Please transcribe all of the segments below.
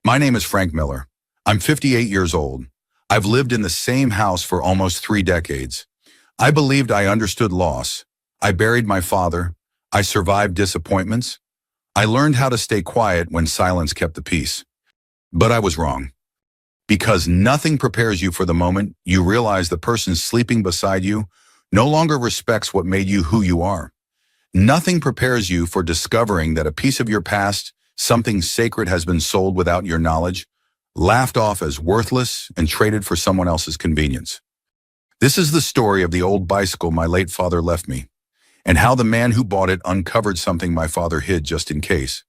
My name is Frank Miller. I'm 58 years old. I've lived in the same house for almost 3 decades. I believed I understood loss. I buried my father. I survived disappointments. I learned how to stay quiet when silence kept the peace. But I was wrong. Because nothing prepares you for the moment you realize the person sleeping beside you no longer respects what made you who you are. Nothing prepares you for discovering that a piece of your past, something sacred, has been sold without your knowledge, laughed off as worthless, and traded for someone else's convenience. This is the story of the old bicycle my late father left me, and how the man who bought it uncovered something my father hid just in case.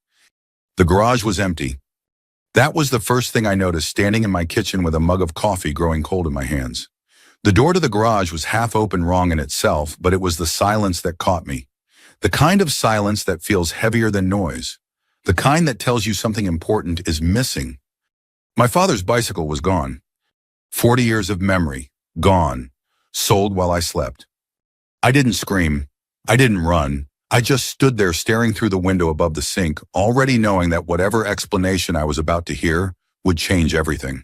The garage was empty. That was the first thing I noticed standing in my kitchen with a mug of coffee growing cold in my hands. The door to the garage was half open, wrong in itself, but it was the silence that caught me. The kind of silence that feels heavier than noise. The kind that tells you something important is missing. My father's bicycle was gone. 40 years of memory, gone. Sold while I slept. I didn't scream. I didn't run. I just stood there staring through the window above the sink, already knowing that whatever explanation I was about to hear would change everything.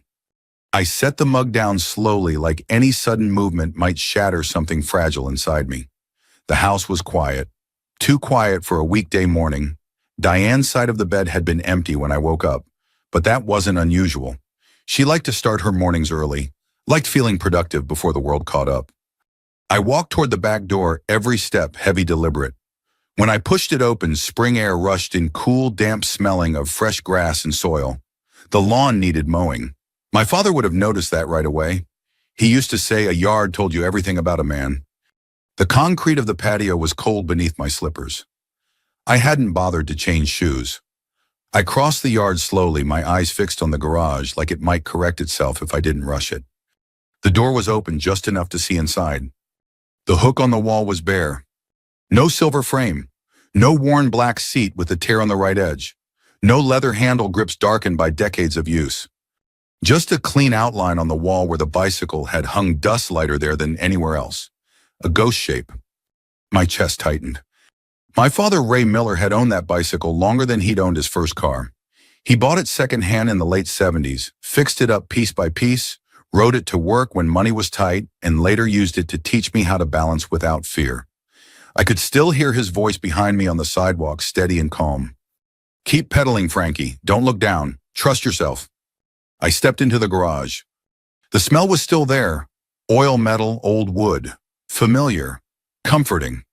I set the mug down slowly, like any sudden movement might shatter something fragile inside me. The house was quiet. Too quiet for a weekday morning. Diane's side of the bed had been empty when I woke up, but that wasn't unusual. She liked to start her mornings early, liked feeling productive before the world caught up. I walked toward the back door, every step heavy, deliberate. When I pushed it open, spring air rushed in, cool, damp smelling of fresh grass and soil. The lawn needed mowing. My father would have noticed that right away. He used to say a yard told you everything about a man. The concrete of the patio was cold beneath my slippers. I hadn't bothered to change shoes. I crossed the yard slowly, my eyes fixed on the garage like it might correct itself if I didn't rush it. The door was open just enough to see inside. The hook on the wall was bare. No silver frame. No worn black seat with a tear on the right edge. No leather handle grips darkened by decades of use. Just a clean outline on the wall where the bicycle had hung, dust lighter there than anywhere else. A ghost shape. My chest tightened. My father, Ray Miller, had owned that bicycle longer than he'd owned his first car. He bought it secondhand in the late 70s, fixed it up piece by piece, rode it to work when money was tight, and later used it to teach me how to balance without fear. I could still hear his voice behind me on the sidewalk, steady and calm. "Keep pedaling, Frankie. Don't look down. Trust yourself." I stepped into the garage. The smell was still there. Oil, metal, old wood. Familiar. Comforting.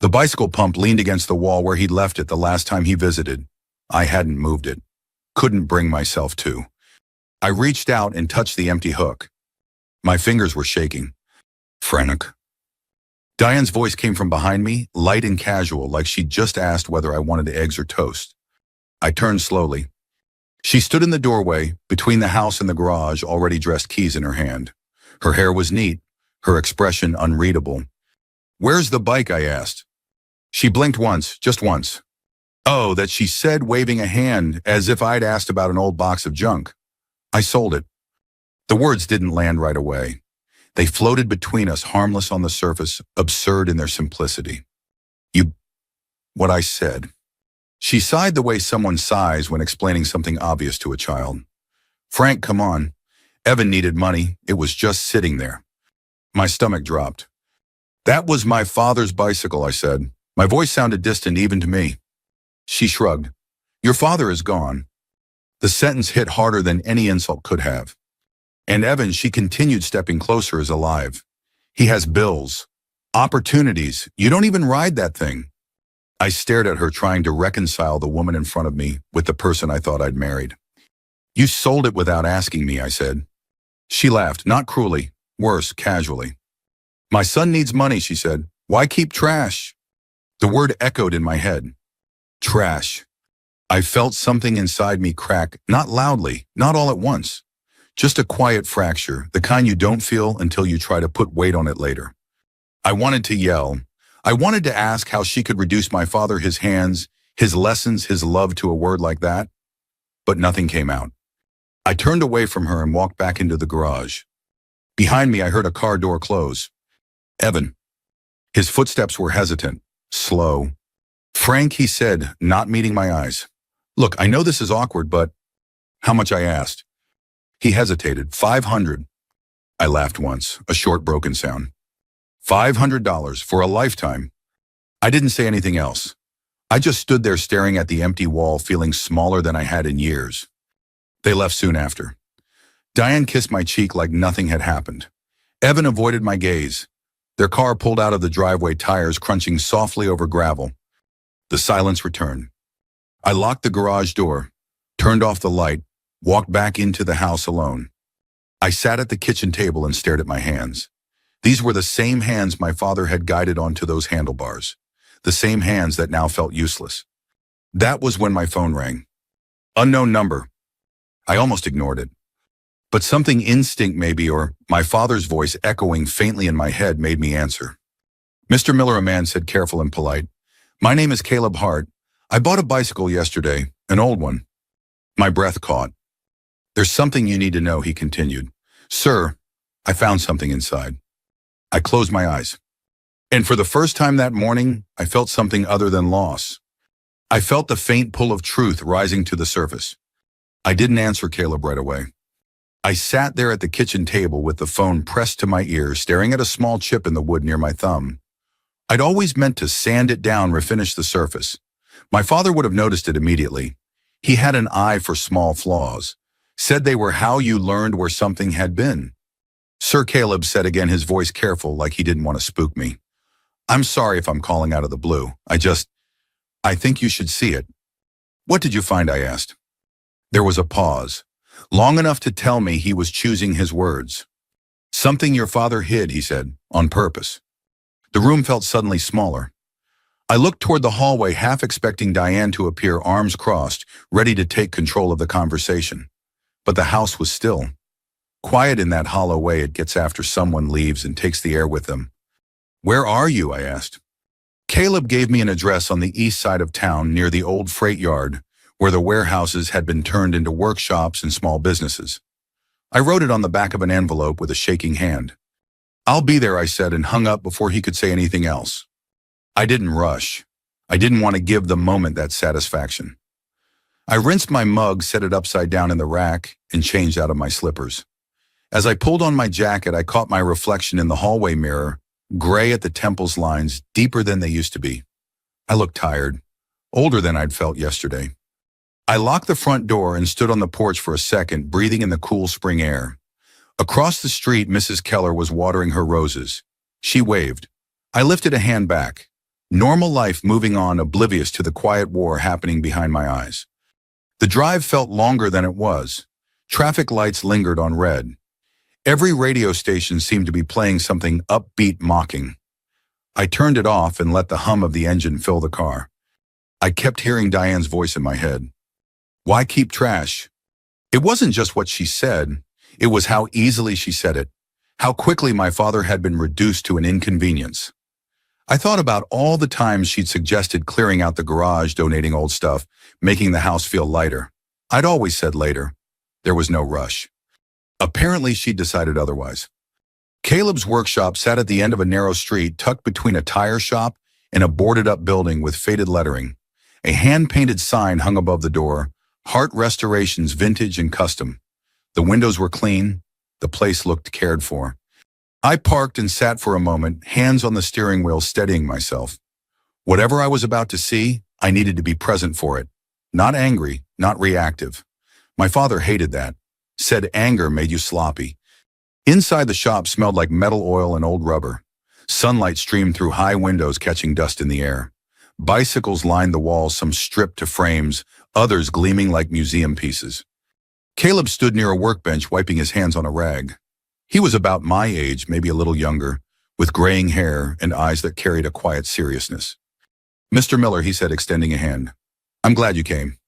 The bicycle pump leaned against the wall where he'd left it the last time he visited. I hadn't moved it. Couldn't bring myself to. I reached out and touched the empty hook. My fingers were shaking. Frank. Diane's voice came from behind me, light and casual, like she'd just asked whether I wanted eggs or toast. I turned slowly. She stood in the doorway, between the house and the garage, already dressed, keys in her hand. Her hair was neat, her expression unreadable. "Where's the bike?" I asked. She blinked once, just once. "Oh," that she said, waving a hand as if I'd asked about an old box of junk. "I sold it." The words didn't land right away. They floated between us, harmless on the surface, absurd in their simplicity. What I said. She sighed the way someone sighs when explaining something obvious to a child. "Frank, come on. Evan needed money. It was just sitting there." My stomach dropped. "That was my father's bicycle," I said. My voice sounded distant even to me. She shrugged. "Your father is gone." The sentence hit harder than any insult could have. "And Evan," she continued, stepping closer, "is alive. He has bills, opportunities. You don't even ride that thing." I stared at her, trying to reconcile the woman in front of me with the person I thought I'd married. "You sold it without asking me," I said. She laughed, not cruelly, worse, casually. "My son needs money," she said. "Why keep trash?" The word echoed in my head. Trash. I felt something inside me crack, not loudly, not all at once. Just a quiet fracture, the kind you don't feel until you try to put weight on it later. I wanted to yell. I wanted to ask how she could reduce my father, his hands, his lessons, his love to a word like that. But nothing came out. I turned away from her and walked back into the garage. Behind me, I heard a car door close. Evan. His footsteps were hesitant, slow. "Frank," he said, not meeting my eyes. "Look, I know this is awkward, but..." How much, I asked. He hesitated. 500. I laughed once, a short broken sound. $500 for a lifetime. I didn't say anything else. I just stood there staring at the empty wall, feeling smaller than I had in years. They left soon after. Diane kissed my cheek like nothing had happened. Evan avoided my gaze. Their car pulled out of the driveway, tires crunching softly over gravel. The silence returned. I locked the garage door, turned off the light, walked back into the house alone. I sat at the kitchen table and stared at my hands. These were the same hands my father had guided onto those handlebars, the same hands that now felt useless. That was when my phone rang. Unknown number. I almost ignored it. But something, instinct maybe, or my father's voice echoing faintly in my head, made me answer. Mr. Miller, a man said, careful and polite. My name is Caleb Hart. I bought a bicycle yesterday, an old one. My breath caught. There's something you need to know, he continued. Sir, I found something inside. I closed my eyes. And for the first time that morning, I felt something other than loss. I felt the faint pull of truth rising to the surface. I didn't answer Caleb right away. I sat there at the kitchen table with the phone pressed to my ear, staring at a small chip in the wood near my thumb. I'd always meant to sand it down, refinish the surface. My father would have noticed it immediately. He had an eye for small flaws, said they were how you learned where something had been. Sir Caleb said again, his voice careful, like he didn't want to spook me. I'm sorry if I'm calling out of the blue. I think you should see it. What did you find? I asked. There was a pause, long enough to tell me he was choosing his words. Something your father hid, he said, on purpose. The room felt suddenly smaller. I looked toward the hallway, half expecting Diane to appear, arms crossed, ready to take control of the conversation. But the house was still. Quiet in that hollow way it gets after someone leaves and takes the air with them. Where are you? I asked. Caleb gave me an address on the east side of town, near the old freight yard, where the warehouses had been turned into workshops and small businesses. I wrote it on the back of an envelope with a shaking hand. I'll be there, I said, and hung up before he could say anything else. I didn't rush. I didn't want to give the moment that satisfaction. I rinsed my mug, set it upside down in the rack, and changed out of my slippers. As I pulled on my jacket, I caught my reflection in the hallway mirror, gray at the temples lines, deeper than they used to be. I looked tired, older than I'd felt yesterday. I locked the front door and stood on the porch for a second, breathing in the cool spring air. Across the street, Mrs. Keller was watering her roses. She waved. I lifted a hand back. Normal life moving on, oblivious to the quiet war happening behind my eyes. The drive felt longer than it was. Traffic lights lingered on red. Every radio station seemed to be playing something upbeat, mocking. I turned it off and let the hum of the engine fill the car. I kept hearing Diane's voice in my head. Why keep trash? It wasn't just what she said. It was how easily she said it, how quickly my father had been reduced to an inconvenience. I thought about all the times she'd suggested clearing out the garage, donating old stuff, making the house feel lighter. I'd always said later. There was no rush. Apparently, she'd decided otherwise. Caleb's workshop sat at the end of a narrow street, tucked between a tire shop and a boarded-up building with faded lettering. A hand-painted sign hung above the door, Hart Restorations, Vintage and Custom. The windows were clean. The place looked cared for. I parked and sat for a moment, hands on the steering wheel, steadying myself. Whatever I was about to see, I needed to be present for it. Not angry, not reactive. My father hated that. Said anger made you sloppy. Inside the shop smelled like metal oil and old rubber. Sunlight streamed through high windows, catching dust in the air. Bicycles lined the walls, some stripped to frames, others gleaming like museum pieces. Caleb stood near a workbench, wiping his hands on a rag. He was about my age, maybe a little younger, with graying hair and eyes that carried a quiet seriousness. Mr. Miller, he said, extending a hand. I'm glad you came.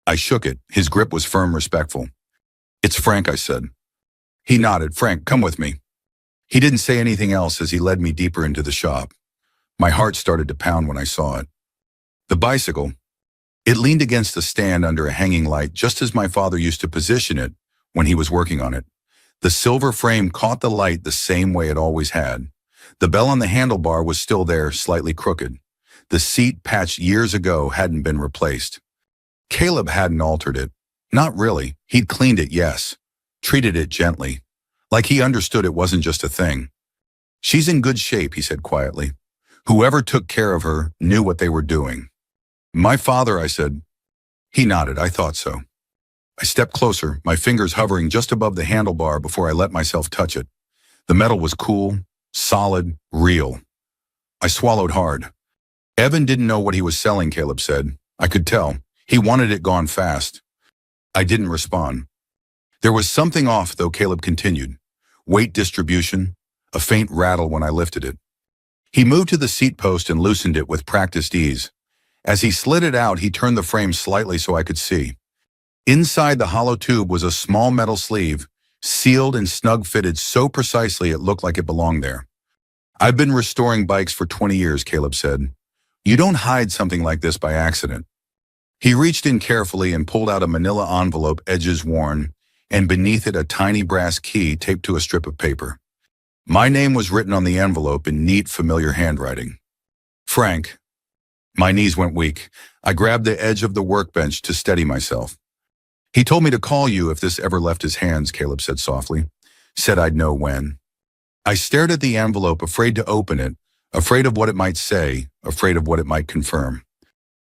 I shook it. His grip was firm, respectful. It's Frank, I said. He nodded. Frank, come with me. He didn't say anything else as he led me deeper into the shop. My heart started to pound when I saw it. The bicycle. It leaned against a stand under a hanging light, just as my father used to position it when he was working on it. The silver frame caught the light the same way it always had. The bell on the handlebar was still there, slightly crooked. The seat, patched years ago, hadn't been replaced. Caleb hadn't altered it. Not really. He'd cleaned it, yes. Treated it gently. Like he understood it wasn't just a thing. She's in good shape, he said quietly. Whoever took care of her knew what they were doing. My father, I said. He nodded, I thought so. I stepped closer, my fingers hovering just above the handlebar before I let myself touch it. The metal was cool, solid, real. I swallowed hard. Evan didn't know what he was selling, Caleb said. I could tell. He wanted it gone fast. I didn't respond. There was something off, though, Caleb continued. Weight distribution, a faint rattle when I lifted it. He moved to the seat post and loosened it with practiced ease. As he slid it out, he turned the frame slightly so I could see. Inside the hollow tube was a small metal sleeve, sealed and snug-fitted so precisely it looked like it belonged there. I've been restoring bikes for 20 years, Caleb said. You don't hide something like this by accident. He reached in carefully and pulled out a manila envelope, edges worn, and beneath it a tiny brass key taped to a strip of paper. My name was written on the envelope in neat, familiar handwriting. Frank. My knees went weak. I grabbed the edge of the workbench to steady myself. He told me to call you if this ever left his hands, Caleb said softly. Said I'd know when. I stared at the envelope, afraid to open it, afraid of what it might say, afraid of what it might confirm.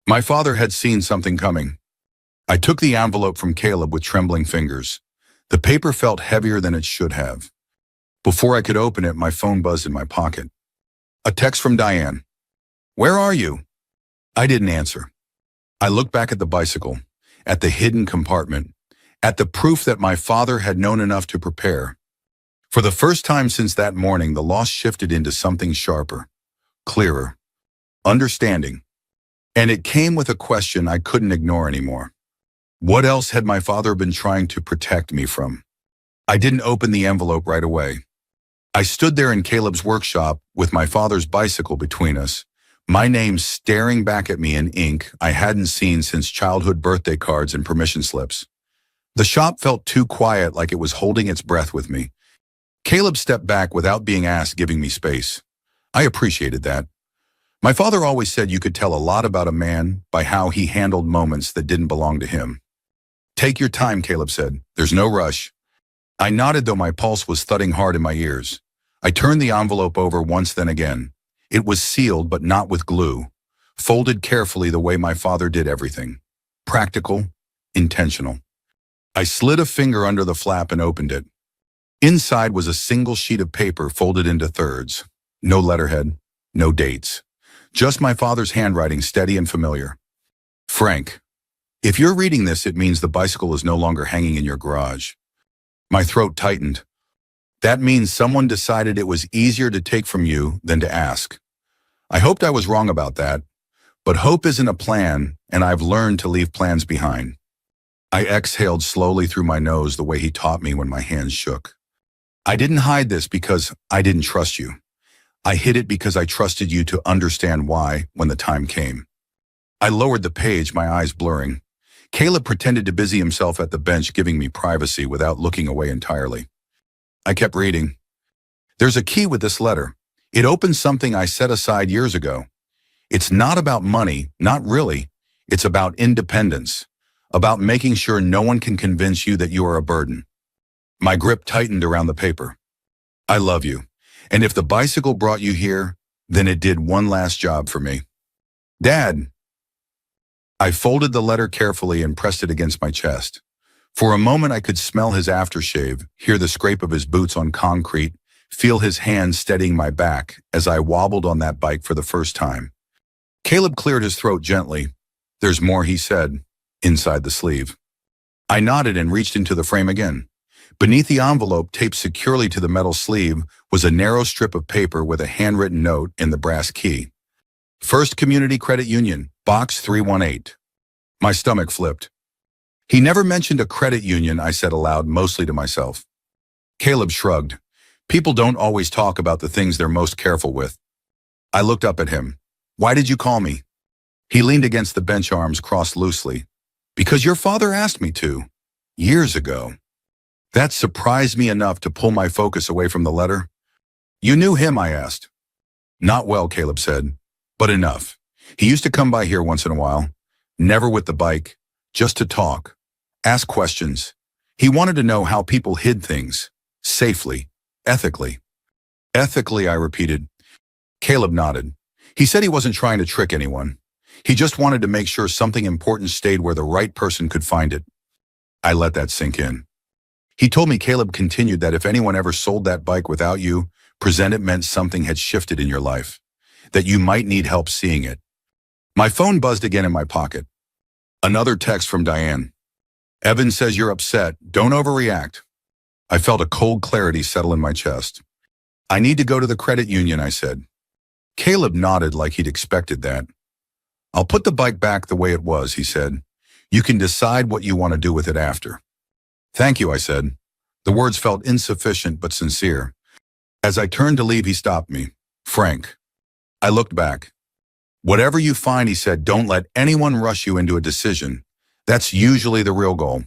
My father had seen something coming. I took the envelope from Caleb with trembling fingers. The paper felt heavier than it should have. Before I could open it, my phone buzzed in my pocket. A text from Diane. Where are you? I didn't answer. I looked back at the bicycle, at the hidden compartment, at the proof that my father had known enough to prepare. For the first time since that morning, the loss shifted into something sharper, clearer, understanding. And it came with a question I couldn't ignore anymore. What else had my father been trying to protect me from? I didn't open the envelope right away. I stood there in Caleb's workshop with my father's bicycle between us, my name staring back at me in ink I hadn't seen since childhood birthday cards and permission slips. The shop felt too quiet, like it was holding its breath with me. Caleb stepped back without being asked, giving me space. I appreciated that. My father always said you could tell a lot about a man by how he handled moments that didn't belong to him. Take your time, Caleb said. There's no rush. I nodded, though my pulse was thudding hard in my ears. I turned the envelope over once, then again. It was sealed, but not with glue, folded carefully the way my father did everything. Practical, intentional. I slid a finger under the flap and opened it. Inside was a single sheet of paper folded into thirds. No letterhead, no dates. Just my father's handwriting, steady and familiar. Frank, if you're reading this, it means the bicycle is no longer hanging in your garage. My throat tightened. That means someone decided it was easier to take from you than to ask. I hoped I was wrong about that, but hope isn't a plan, and I've learned to leave plans behind. I exhaled slowly through my nose the way he taught me when my hands shook. I didn't hide this because I didn't trust you. I hid it because I trusted you to understand why when the time came. I lowered the page, my eyes blurring. Caleb pretended to busy himself at the bench, giving me privacy without looking away entirely. I kept reading. There's a key with this letter. It opens something I set aside years ago. It's not about money, not really. It's about independence, about making sure no one can convince you that you are a burden. My grip tightened around the paper. I love you, and if the bicycle brought you here, then it did one last job for me. Dad. I folded the letter carefully and pressed it against my chest. For a moment I could smell his aftershave, hear the scrape of his boots on concrete, feel his hand steadying my back as I wobbled on that bike for the first time. Caleb cleared his throat gently. There's more, he said, inside the sleeve. I nodded and reached into the frame again. Beneath the envelope, taped securely to the metal sleeve, was a narrow strip of paper with a handwritten note in the brass key. First Community Credit Union, Box 318. My stomach flipped. He never mentioned a credit union, I said aloud, mostly to myself. Caleb shrugged. People don't always talk about the things they're most careful with. I looked up at him. Why did you call me? He leaned against the bench, arms crossed loosely. Because your father asked me to. Years ago. That surprised me enough to pull my focus away from the letter. You knew him, I asked. Not well, Caleb said, but enough. He used to come by here once in a while. Never with the bike, just to talk. Ask questions. He wanted to know how people hid things. Safely. Ethically. Ethically, I repeated. Caleb nodded. He said he wasn't trying to trick anyone. He just wanted to make sure something important stayed where the right person could find it. I let that sink in. He told me Caleb continued that if anyone ever sold that bike without you, present it meant something had shifted in your life, that you might need help seeing it. My phone buzzed again in my pocket. Another text from Diane. Evan says you're upset. Don't overreact. I felt a cold clarity settle in my chest. I need to go to the credit union, I said. Caleb nodded like he'd expected that. I'll put the bike back the way it was, he said. You can decide what you want to do with it after. Thank you, I said. The words felt insufficient but sincere. As I turned to leave, he stopped me. Frank. I looked back. Whatever you find, he said, don't let anyone rush you into a decision. That's usually the real goal.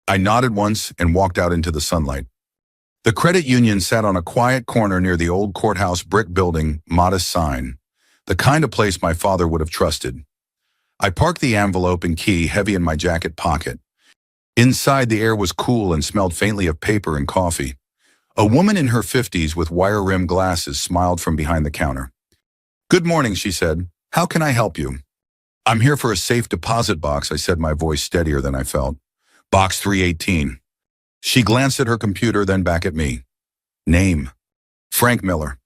I nodded once and walked out into the sunlight. The credit union sat on a quiet corner near the old courthouse brick building, modest sign, the kind of place my father would have trusted. I parked the envelope and key heavy in my jacket pocket. Inside, the air was cool and smelled faintly of paper and coffee. A woman in her 50s with wire-rimmed glasses smiled from behind the counter. Good morning, she said. How can I help you? I'm here for a safe deposit box, I said, my voice steadier than I felt. Box 318. She glanced at her computer, then back at me. Name. Frank Miller.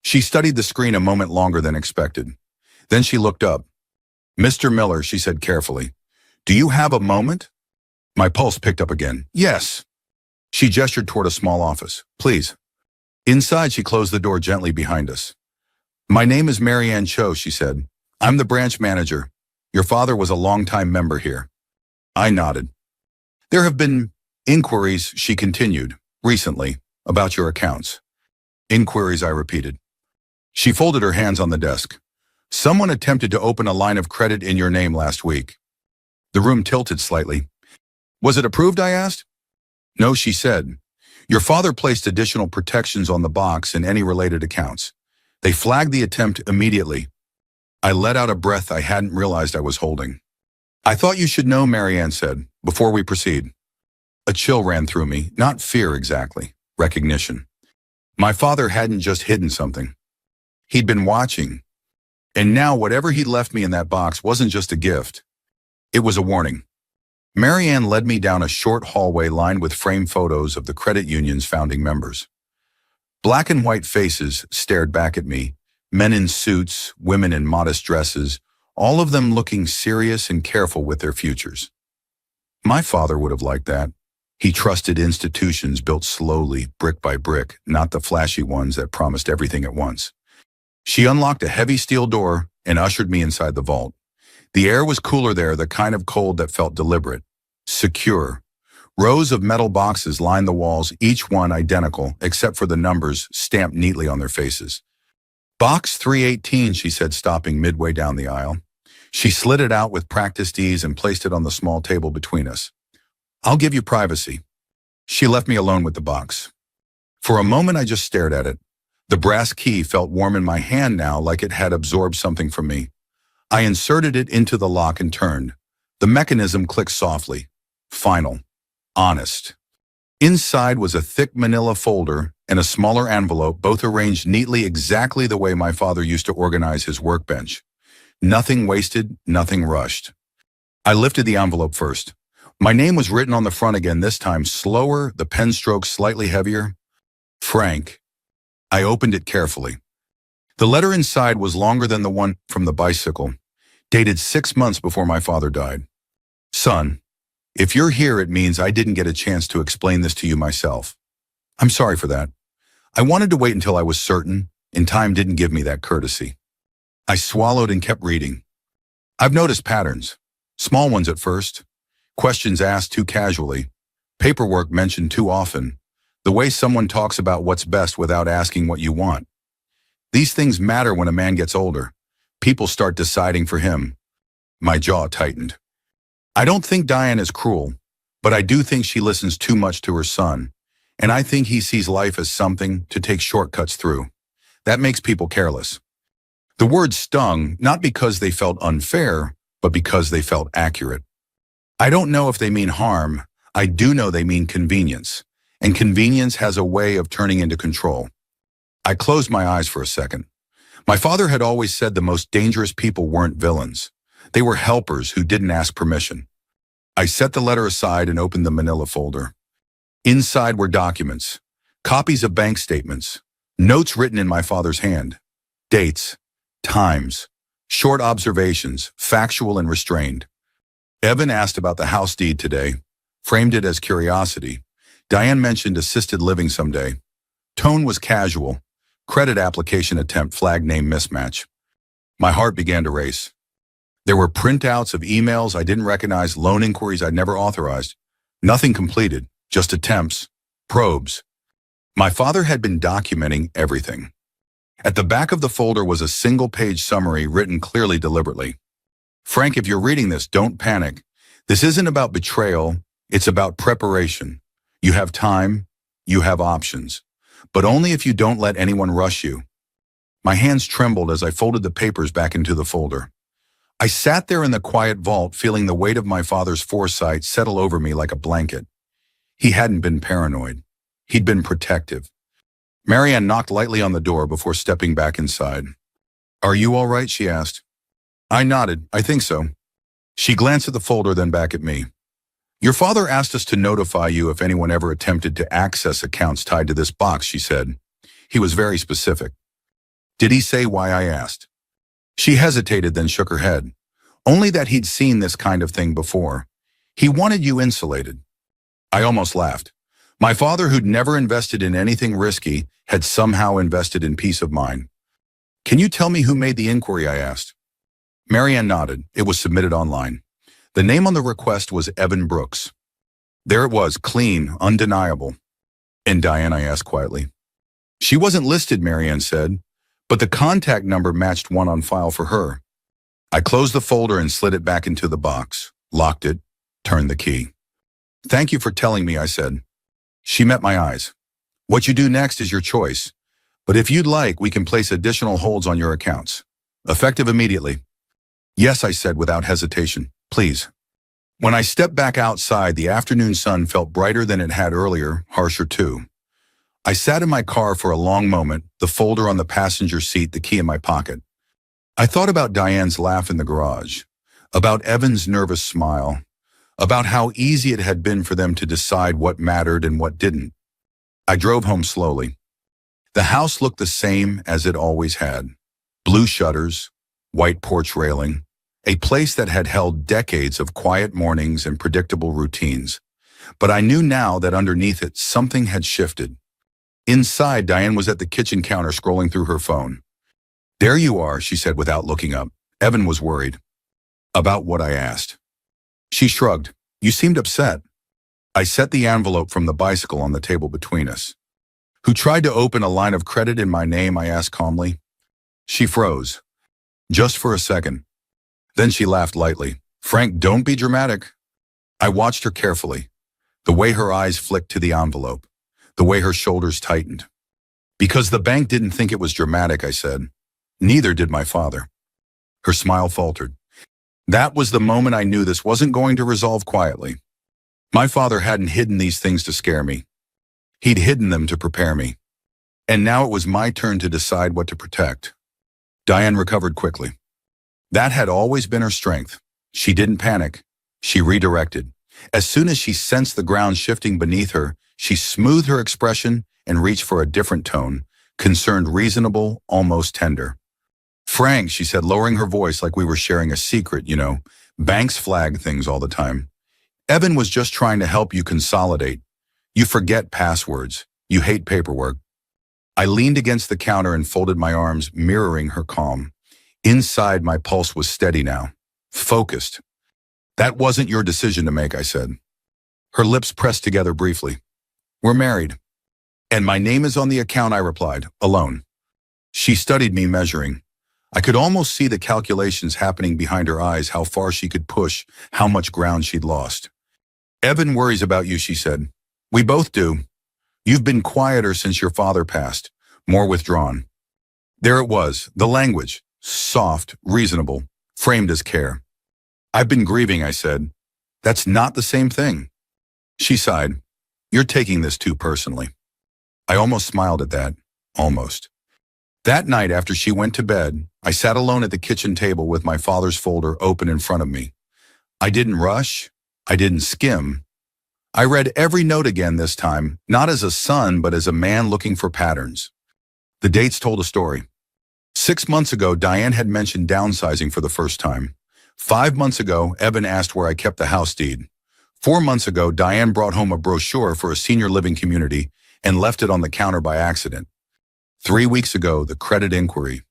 She studied the screen a moment longer than expected. Then she looked up. Mr. Miller, she said carefully. Do you have a moment? My pulse picked up again. Yes. She gestured toward a small office. Please. Inside, she closed the door gently behind us. My name is Marianne Cho, she said. I'm the branch manager. Your father was a longtime member here. I nodded. There have been inquiries, she continued, recently, about your accounts. Inquiries, I repeated. She folded her hands on the desk. Someone attempted to open a line of credit in your name last week. The room tilted slightly. Was it approved, I asked? No, she said. Your father placed additional protections on the box and any related accounts. They flagged the attempt immediately. I let out a breath I hadn't realized I was holding. I thought you should know, Marianne said, before we proceed. A chill ran through me, not fear exactly, recognition. My father hadn't just hidden something. He'd been watching. And now whatever he'd left me in that box wasn't just a gift. It was a warning. Marianne led me down a short hallway lined with framed photos of the credit union's founding members. Black and white faces stared back at me, men in suits, women in modest dresses, all of them looking serious and careful with their futures. My father would have liked that. He trusted institutions built slowly, brick by brick, not the flashy ones that promised everything at once. She unlocked a heavy steel door and ushered me inside the vault. The air was cooler there, the kind of cold that felt deliberate, secure. Rows of metal boxes lined the walls, each one identical, except for the numbers stamped neatly on their faces. Box 318, she said, stopping midway down the aisle. She slid it out with practiced ease and placed it on the small table between us. I'll give you privacy. She left me alone with the box. For a moment, I just stared at it. The brass key felt warm in my hand now, like it had absorbed something from me. I inserted it into the lock and turned. The mechanism clicked softly. Final. Honest. Inside was a thick manila folder and a smaller envelope, both arranged neatly exactly the way my father used to organize his workbench. Nothing wasted, nothing rushed. I lifted the envelope first. My name was written on the front again, this time slower, the pen strokes slightly heavier. Frank. I opened it carefully. The letter inside was longer than the one from the bicycle, dated 6 months before my father died. Son, if you're here, it means I didn't get a chance to explain this to you myself. I'm sorry for that. I wanted to wait until I was certain, and time didn't give me that courtesy. I swallowed and kept reading. I've noticed patterns, small ones at first, questions asked too casually, paperwork mentioned too often, the way someone talks about what's best without asking what you want. These things matter when a man gets older. People start deciding for him. My jaw tightened. I don't think Diane is cruel, but I do think she listens too much to her son, and I think he sees life as something to take shortcuts through. That makes people careless. The words stung, not because they felt unfair, but because they felt accurate. I don't know if they mean harm. I do know they mean convenience. And convenience has a way of turning into control. I closed my eyes for a second. My father had always said the most dangerous people weren't villains. They were helpers who didn't ask permission. I set the letter aside and opened the manila folder. Inside were documents, copies of bank statements, notes written in my father's hand, dates, times, short observations, factual and restrained. Evan asked about the house deed today, framed it as curiosity. Diane mentioned assisted living someday. Tone was casual. Credit application attempt flag name mismatch. My heart began to race. There were printouts of emails I didn't recognize, loan inquiries I'd never authorized. Nothing completed, just attempts, probes. My father had been documenting everything. At the back of the folder was a single-page summary written clearly, deliberately. Frank, if you're reading this, don't panic. This isn't about betrayal, it's about preparation. You have time, you have options, but only if you don't let anyone rush you. My hands trembled as I folded the papers back into the folder. I sat there in the quiet vault, feeling the weight of my father's foresight settle over me like a blanket. He hadn't been paranoid. He'd been protective. Marianne knocked lightly on the door before stepping back inside. "Are you all right?" she asked. I nodded. "I think so." She glanced at the folder, then back at me. "Your father asked us to notify you if anyone ever attempted to access accounts tied to this box," she said. He was very specific. "Did he say why?" I asked. She hesitated, then shook her head. "Only that he'd seen this kind of thing before. He wanted you insulated." I almost laughed. My father, who'd never invested in anything risky, had somehow invested in peace of mind. "Can you tell me who made the inquiry?" I asked. Marianne nodded. It was submitted online. The name on the request was Evan Brooks. There it was, clean, undeniable. "And Diane?" I asked quietly. "She wasn't listed," Marianne said, "but the contact number matched one on file for her." I closed the folder and slid it back into the box, locked it, turned the key. "Thank you for telling me," I said. She met my eyes. "What you do next is your choice, but if you'd like, we can place additional holds on your accounts. Effective immediately." "Yes," I said without hesitation. "Please." When I stepped back outside, the afternoon sun felt brighter than it had earlier, harsher too. I sat in my car for a long moment, the folder on the passenger seat, the key in my pocket. I thought about Diane's laugh in the garage, about Evan's nervous smile, about how easy it had been for them to decide what mattered and what didn't. I drove home slowly. The house looked the same as it always had. Blue shutters, white porch railing, a place that had held decades of quiet mornings and predictable routines. But I knew now that underneath it, something had shifted. Inside, Diane was at the kitchen counter scrolling through her phone. "There you are," she said without looking up. Evan was worried. "About what?" I asked. She shrugged. "You seemed upset." I set the envelope from the bicycle on the table between us. "Who tried to open a line of credit in my name?" I asked calmly. She froze. Just for a second. Then she laughed lightly. "Frank, don't be dramatic." I watched her carefully, the way her eyes flicked to the envelope, the way her shoulders tightened. "Because the bank didn't think it was dramatic," I said. "Neither did my father." Her smile faltered. That was the moment I knew this wasn't going to resolve quietly. My father hadn't hidden these things to scare me. He'd hidden them to prepare me. And now it was my turn to decide what to protect. Diane recovered quickly. That had always been her strength. She didn't panic. She redirected. As soon as she sensed the ground shifting beneath her, she smoothed her expression and reached for a different tone, concerned, reasonable, almost tender. "Frank," she said, lowering her voice like we were sharing a secret, banks flag things all the time. "Evan was just trying to help you consolidate. You forget passwords. You hate paperwork." I leaned against the counter and folded my arms, mirroring her calm. Inside, my pulse was steady now, focused. "That wasn't your decision to make," I said. Her lips pressed together briefly. "We're married." "And my name is on the account," I replied, alone. She studied me, measuring. I could almost see the calculations happening behind her eyes, how far she could push, how much ground she'd lost. "Evan worries about you," she said. "We both do. You've been quieter since your father passed, more withdrawn." There it was, the language, soft, reasonable, framed as care. "I've been grieving," I said. That's not the same thing. She sighed. You're taking this too personally. I almost smiled at that. Almost. That night after she went to bed, I sat alone at the kitchen table with my father's folder open in front of me. I didn't rush. I didn't skim. I read every note again this time, not as a son, but as a man looking for patterns. The dates told a story. 6 months ago, Diane had mentioned downsizing for the first time. 5 months ago, Evan asked where I kept the house deed. 4 months ago, Diane brought home a brochure for a senior living community and left it on the counter by accident. 3 weeks ago, the credit inquiry.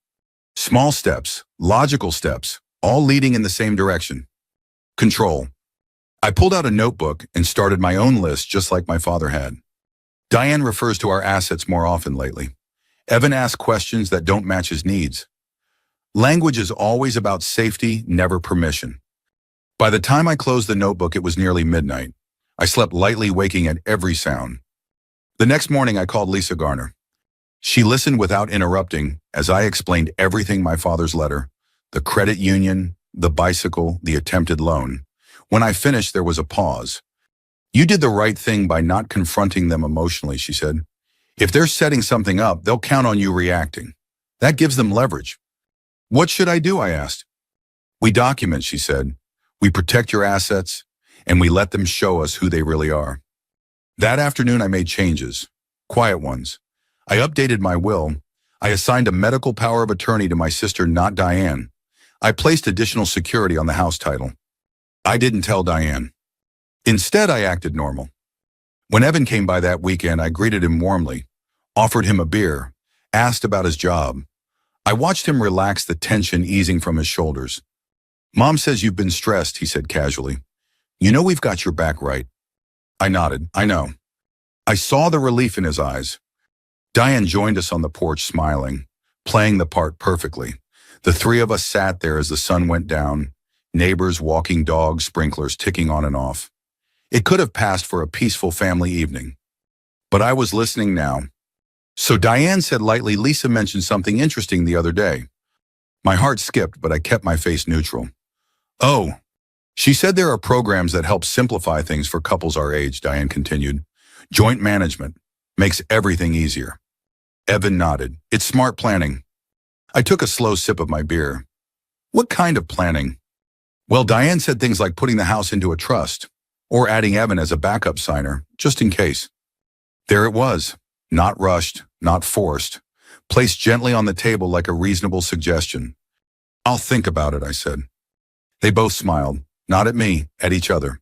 Small steps, logical steps, all leading in the same direction. Control. I pulled out a notebook and started my own list just like my father had. Diane refers to our assets more often lately. Evan asks questions that don't match his needs. Language is always about safety, never permission. By the time I closed the notebook, it was nearly midnight. I slept lightly, waking at every sound. The next morning, I called Lisa Garner. She listened without interrupting as I explained everything: my father's letter, the credit union, the bicycle, the attempted loan. When I finished, there was a pause. You did the right thing by not confronting them emotionally, she said. If they're setting something up, they'll count on you reacting. That gives them leverage. What should I do? I asked. We document, she said. We protect your assets, and we let them show us who they really are. That afternoon, I made changes, quiet ones. I updated my will. I assigned a medical power of attorney to my sister, not Diane. I placed additional security on the house title. I didn't tell Diane. Instead, I acted normal. When Evan came by that weekend, I greeted him warmly, offered him a beer, asked about his job. I watched him relax, the tension easing from his shoulders. Mom says you've been stressed, he said casually. You know we've got your back, right? I nodded. I know. I saw the relief in his eyes. Diane joined us on the porch, smiling, playing the part perfectly. The three of us sat there as the sun went down, neighbors, walking dogs, sprinklers ticking on and off. It could have passed for a peaceful family evening. But I was listening now. So Diane said lightly, Lisa mentioned something interesting the other day. My heart skipped, but I kept my face neutral. Oh, she said there are programs that help simplify things for couples our age, Diane continued. Joint management makes everything easier. Evan nodded. It's smart planning. I took a slow sip of my beer. What kind of planning? Well, Diane said things like putting the house into a trust or adding Evan as a backup signer, just in case. There it was, not rushed, not forced, placed gently on the table like a reasonable suggestion. I'll think about it, I said. They both smiled, not at me, at each other.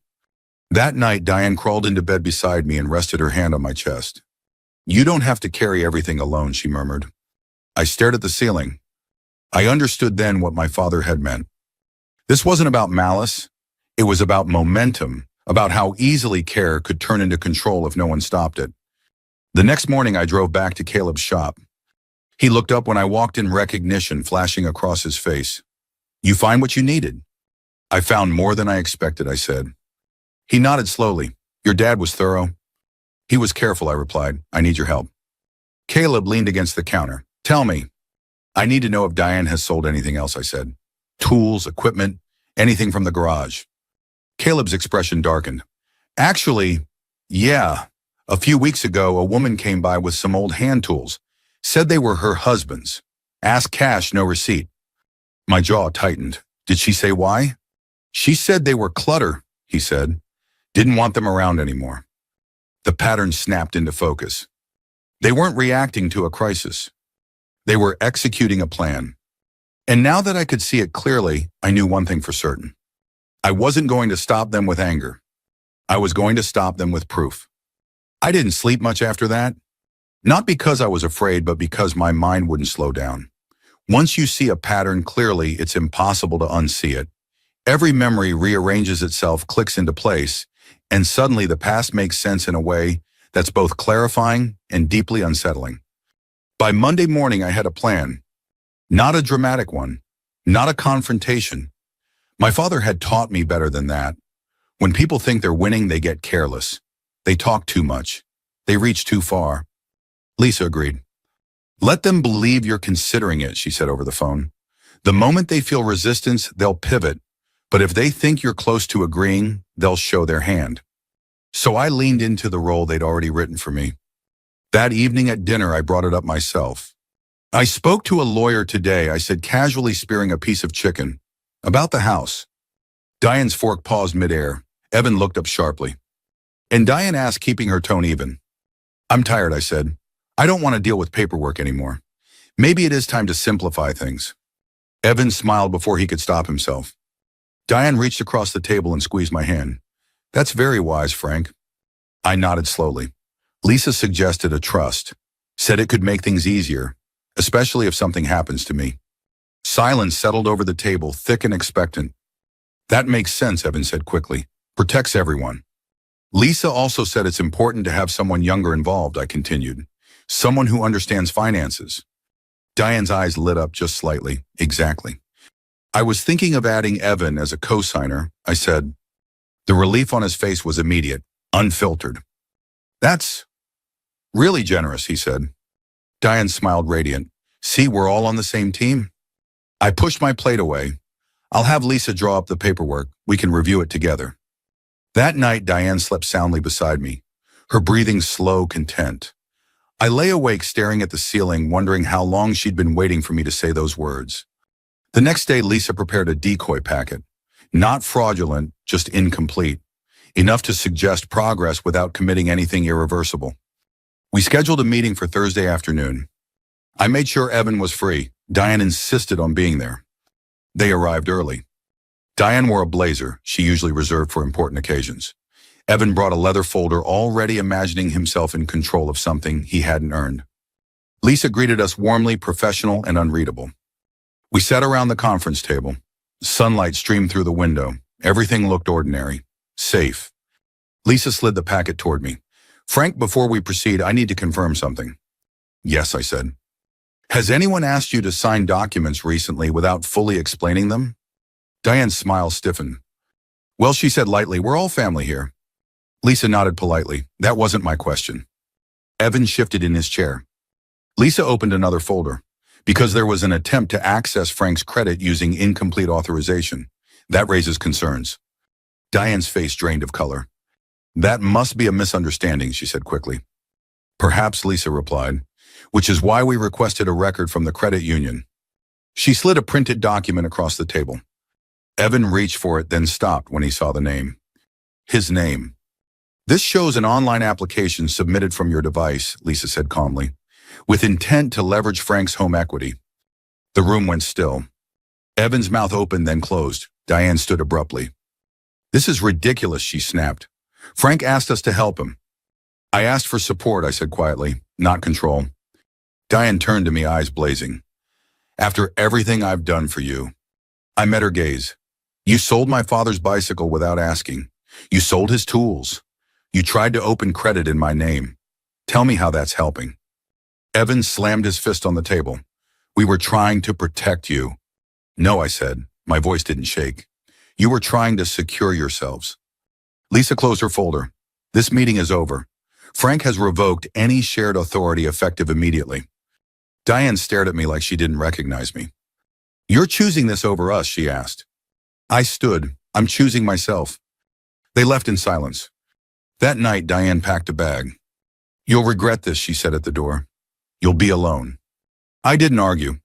That night, Diane crawled into bed beside me and rested her hand on my chest. You don't have to carry everything alone, she murmured. I stared at the ceiling. I understood then what my father had meant. This wasn't about malice. It was about momentum, about how easily care could turn into control if no one stopped it. The next morning, I drove back to Caleb's shop. He looked up when I walked in, recognition flashing across his face. You find what you needed? I found more than I expected, I said. He nodded slowly. Your dad was thorough. He was careful, I replied. I need your help. Caleb leaned against the counter. Tell me. I need to know if Diane has sold anything else, I said. Tools, equipment, anything from the garage. Caleb's expression darkened. Actually, yeah. A few weeks ago, a woman came by with some old hand tools. Said they were her husband's. Asked cash, no receipt. My jaw tightened. Did she say why? She said they were clutter, he said. Didn't want them around anymore. The pattern snapped into focus. They weren't reacting to a crisis. They were executing a plan. And now that I could see it clearly, I knew one thing for certain. I wasn't going to stop them with anger. I was going to stop them with proof. I didn't sleep much after that. Not because I was afraid, but because my mind wouldn't slow down. Once you see a pattern clearly, it's impossible to unsee it. Every memory rearranges itself, clicks into place, and suddenly the past makes sense in a way that's both clarifying and deeply unsettling. By Monday morning, I had a plan. Not a dramatic one, not a confrontation. My father had taught me better than that. When people think they're winning, they get careless. They talk too much. They reach too far. Lisa agreed. Let them believe you're considering it, she said over the phone. The moment they feel resistance, they'll pivot. But if they think you're close to agreeing, they'll show their hand. So I leaned into the role they'd already written for me. That evening at dinner, I brought it up myself. I spoke to a lawyer today, I said, casually spearing a piece of chicken. About the house. Diane's fork paused midair. Evan looked up sharply. And Diane asked, keeping her tone even. I'm tired, I said. I don't want to deal with paperwork anymore. Maybe it is time to simplify things. Evan smiled before he could stop himself. Diane reached across the table and squeezed my hand. That's very wise, Frank. I nodded slowly. Lisa suggested a trust, said it could make things easier, especially if something happens to me. Silence settled over the table, thick and expectant. That makes sense, Evan said quickly. Protects everyone. Lisa also said it's important to have someone younger involved, I continued. Someone who understands finances. Diane's eyes lit up just slightly. Exactly. I was thinking of adding Evan as a co-signer, I said. The relief on his face was immediate, unfiltered. That's really generous, he said. Diane smiled radiant. See, we're all on the same team. I pushed my plate away. I'll have Lisa draw up the paperwork. We can review it together. That night, Diane slept soundly beside me, her breathing slow, content. I lay awake staring at the ceiling, wondering how long she'd been waiting for me to say those words. The next day, Lisa prepared a decoy packet. Not fraudulent, just incomplete. Enough to suggest progress without committing anything irreversible. We scheduled a meeting for Thursday afternoon. I made sure Evan was free. Diane insisted on being there. They arrived early. Diane wore a blazer, she usually reserved for important occasions. Evan brought a leather folder, already imagining himself in control of something he hadn't earned. Lisa greeted us warmly, professional, and unreadable. We sat around the conference table. Sunlight streamed through the window. Everything looked ordinary, safe. Lisa slid the packet toward me. Frank, before we proceed, I need to confirm something. Yes, I said. Has anyone asked you to sign documents recently without fully explaining them? Diane's smile stiffened. Well, she said lightly, we're all family here. Lisa nodded politely. That wasn't my question. Evan shifted in his chair. Lisa opened another folder. Because there was an attempt to access Frank's credit using incomplete authorization. That raises concerns. Diane's face drained of color. That must be a misunderstanding, she said quickly. Perhaps, Lisa replied, which is why we requested a record from the credit union. She slid a printed document across the table. Evan reached for it, then stopped when he saw the name. His name. This shows an online application submitted from your device, Lisa said calmly, with intent to leverage Frank's home equity. The room went still. Evan's mouth opened, then closed. Diane stood abruptly. This is ridiculous, she snapped. Frank asked us to help him. I asked for support, I said quietly, not control. Diane turned to me, eyes blazing. After everything I've done for you. I met her gaze. You sold my father's bicycle without asking. You sold his tools. You tried to open credit in my name. Tell me how that's helping. Evan slammed his fist on the table. We were trying to protect you. No, I said. My voice didn't shake. You were trying to secure yourselves. Lisa closed her folder. This meeting is over. Frank has revoked any shared authority effective immediately. Diane stared at me like she didn't recognize me. You're choosing this over us, she asked. I stood. I'm choosing myself. They left in silence. That night, Diane packed a bag. You'll regret this, she said at the door. You'll be alone. I didn't argue.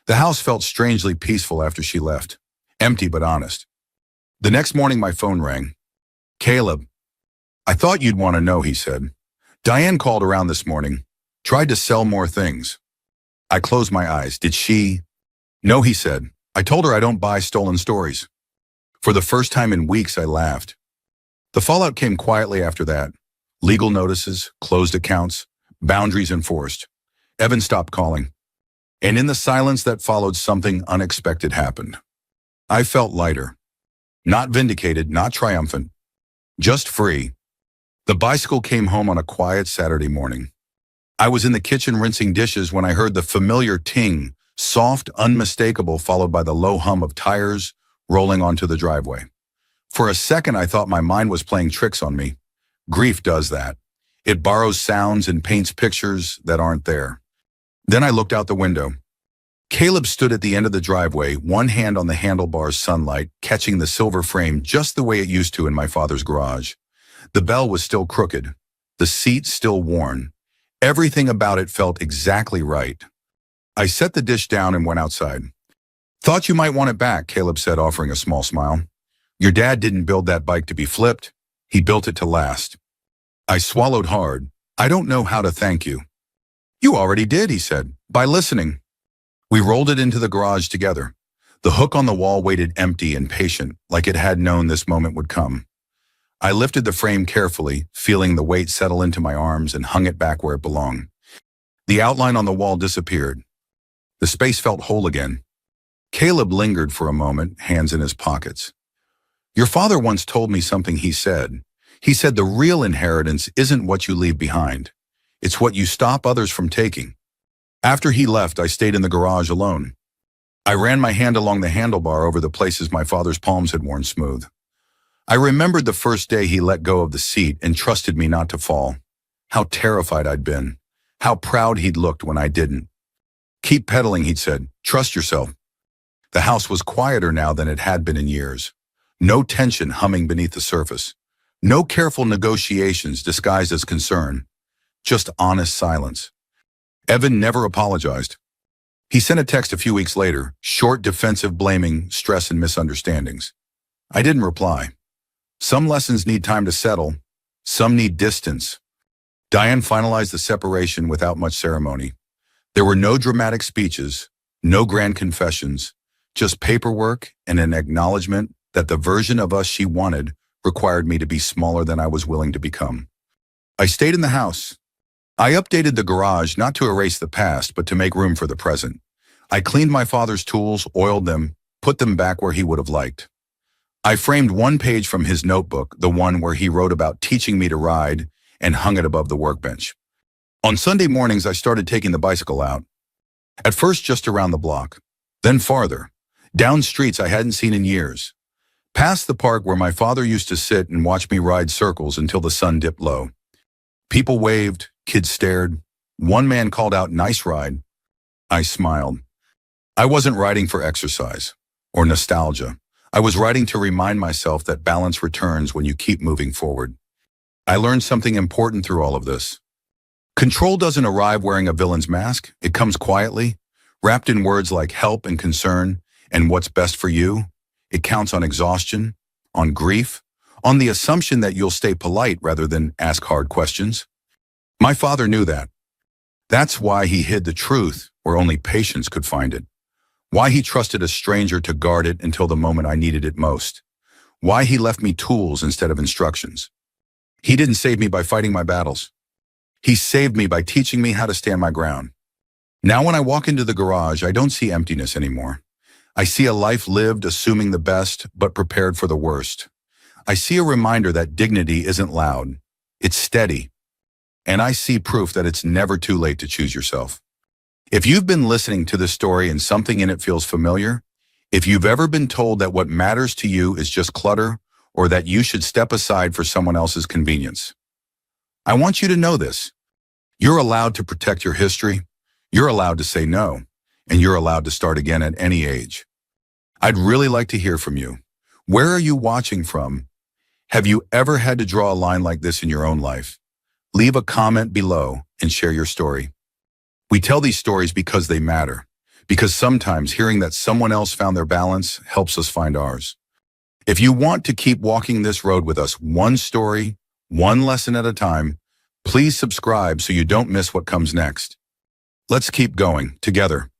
The house felt strangely peaceful after she left. Empty but honest. The next morning, my phone rang. Caleb. I thought you'd want to know, he said. Diane called around this morning. Tried to sell more things. I closed my eyes. Did she? No, he said. I told her I don't buy stolen stories. For the first time in weeks, I laughed. The fallout came quietly after that. Legal notices, closed accounts, boundaries enforced. Evan stopped calling. And in the silence that followed, something unexpected happened. I felt lighter. Not vindicated, not triumphant. Just free. The bicycle came home on a quiet Saturday morning. I was in the kitchen rinsing dishes when I heard the familiar ting, soft, unmistakable, followed by the low hum of tires rolling onto the driveway. For a second, I thought my mind was playing tricks on me. Grief does that. It borrows sounds and paints pictures that aren't there. Then I looked out the window. Caleb stood at the end of the driveway, one hand on the handlebar's sunlight, catching the silver frame just the way it used to in my father's garage. The bell was still crooked, the seat still worn. Everything about it felt exactly right. I set the dish down and went outside. "Thought you might want it back," Caleb said, offering a small smile. "Your dad didn't build that bike to be flipped. He built it to last." I swallowed hard. "I don't know how to thank you." "You already did," he said, "by listening." We rolled it into the garage together. The hook on the wall waited empty and patient, like it had known this moment would come. I lifted the frame carefully, feeling the weight settle into my arms, and hung it back where it belonged. The outline on the wall disappeared. The space felt whole again. Caleb lingered for a moment, hands in his pockets. "Your father once told me something he said. He said the real inheritance isn't what you leave behind. It's what you stop others from taking." After he left, I stayed in the garage alone. I ran my hand along the handlebar over the places my father's palms had worn smooth. I remembered the first day he let go of the seat and trusted me not to fall. How terrified I'd been. How proud he'd looked when I didn't. "Keep pedaling," he'd said. "Trust yourself." The house was quieter now than it had been in years. No tension humming beneath the surface. No careful negotiations disguised as concern. Just honest silence. Evan never apologized. He sent a text a few weeks later, short, defensive, blaming stress and misunderstandings. I didn't reply. Some lessons need time to settle. Some need distance. Diane finalized the separation without much ceremony. There were no dramatic speeches, no grand confessions, just paperwork and an acknowledgement that the version of us she wanted required me to be smaller than I was willing to become. I stayed in the house. I updated the garage not to erase the past, but to make room for the present. I cleaned my father's tools, oiled them, put them back where he would have liked. I framed one page from his notebook, the one where he wrote about teaching me to ride, and hung it above the workbench. On Sunday mornings, I started taking the bicycle out. At first, just around the block, then farther, down streets I hadn't seen in years. Past the park where my father used to sit and watch me ride circles until the sun dipped low. People waved, kids stared. One man called out, "Nice ride." I smiled. I wasn't riding for exercise or nostalgia. I was riding to remind myself that balance returns when you keep moving forward. I learned something important through all of this. Control doesn't arrive wearing a villain's mask. It comes quietly, wrapped in words like help and concern and what's best for you. It counts on exhaustion, on grief, on the assumption that you'll stay polite rather than ask hard questions. My father knew that. That's why he hid the truth where only patience could find it. Why he trusted a stranger to guard it until the moment I needed it most. Why he left me tools instead of instructions. He didn't save me by fighting my battles. He saved me by teaching me how to stand my ground. Now when I walk into the garage, I don't see emptiness anymore. I see a life lived assuming the best, but prepared for the worst. I see a reminder that dignity isn't loud. It's steady. And I see proof that it's never too late to choose yourself. If you've been listening to this story and something in it feels familiar, if you've ever been told that what matters to you is just clutter, or that you should step aside for someone else's convenience, I want you to know this. You're allowed to protect your history, you're allowed to say no, and you're allowed to start again at any age. I'd really like to hear from you. Where are you watching from? Have you ever had to draw a line like this in your own life? Leave a comment below and share your story. We tell these stories because they matter, because sometimes hearing that someone else found their balance helps us find ours. If you want to keep walking this road with us, one story, one lesson at a time, please subscribe so you don't miss what comes next. Let's keep going together.